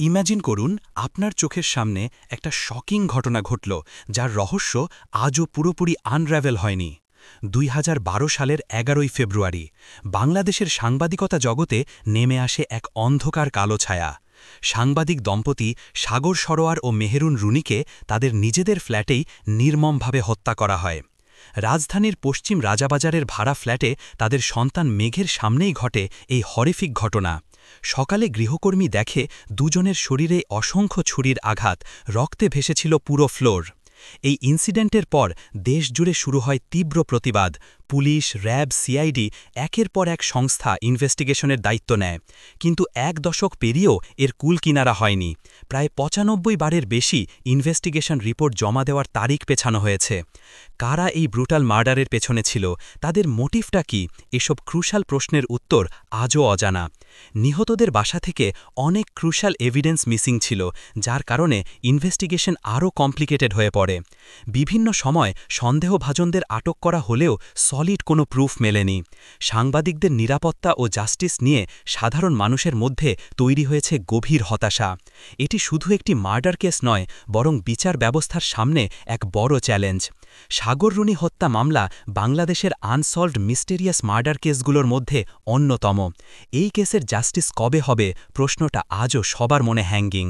Imagine করুন আপনার চোখের সামনে একটা শকিং ঘটনা ঘটল যার রহস্য আজও পুরোপুরি আনরাভেল হয়নি। ২০১২ সালের ১১ই ফেব্রুয়ারি বাংলাদেশের সাংবাদিকতা জগতে নেমে আসে এক অন্ধকার কালো ছায়া। সাংবাদিক দম্পতি সাগর সরোয়ার ও মেহেরুন রুনিকে তাদের নিজেদের ফ্ল্যাটেই নির্মমভাবে হত্যা করা হয়। রাজধানীর পশ্চিম রাজাবাজারের ভাড়া ফ্ল্যাটে তাদের সন্তান মেঘের সামনেই ঘটে এই হরিফিক ঘটনা। সকালে গৃহকর্মী দেখে দুজনের শরীরে অসংখ্য ছুরির আঘাত, রক্তে ভেসেছিল পুরো ফ্লোর। এই ইনসিডেন্টের পর দেশজুড়ে শুরু হয় তীব্র প্রতিবাদ। পুলিশ, র্যাব, সিআইডি একের পর এক সংস্থা ইনভেস্টিগেশনের দায়িত্ব নেয়, কিন্তু এক দশক পেরিয়েও এর কুল কিনারা হয়নি। প্রায় ৯৫ বারের বেশি ইনভেস্টিগেশন রিপোর্ট জমা দেওয়ার তারিখ পেছানো হয়েছে। কারা এই ব্রুটাল মার্ডারের পেছনে ছিল, তাদের মোটিভটা কি, এসব ক্রুশাল প্রশ্নের উত্তর আজও অজানা। নিহতদের বাসা থেকে অনেক ক্রুশাল এভিডেন্স মিসিং ছিল, যার কারণে ইনভেস্টিগেশন আরও কমপ্লিকেটেড হয়ে পড়ে। বিভিন্ন সময় সন্দেহভাজনদের আটক করা হলেও সলিড কোনো প্রুফ মেলেনি। সাংবাদিকদের নিরাপত্তা ও জাস্টিস নিয়ে সাধারণ মানুষের মধ্যে তৈরি হয়েছে গভীর হতাশা। এটি শুধু একটি মার্ডার কেস নয়, বরং বিচার ব্যবস্থার সামনে এক বড় চ্যালেঞ্জ। সাগর রুনি হত্যা মামলা বাংলাদেশের আনসলভড মিস্টেরিয়াস মার্ডার কেসগুলোর মধ্যে অন্যতম। এই কেসের জাস্টিস কবে হবে, প্রশ্নটা আজও সবার মনে হ্যাঙ্গিং।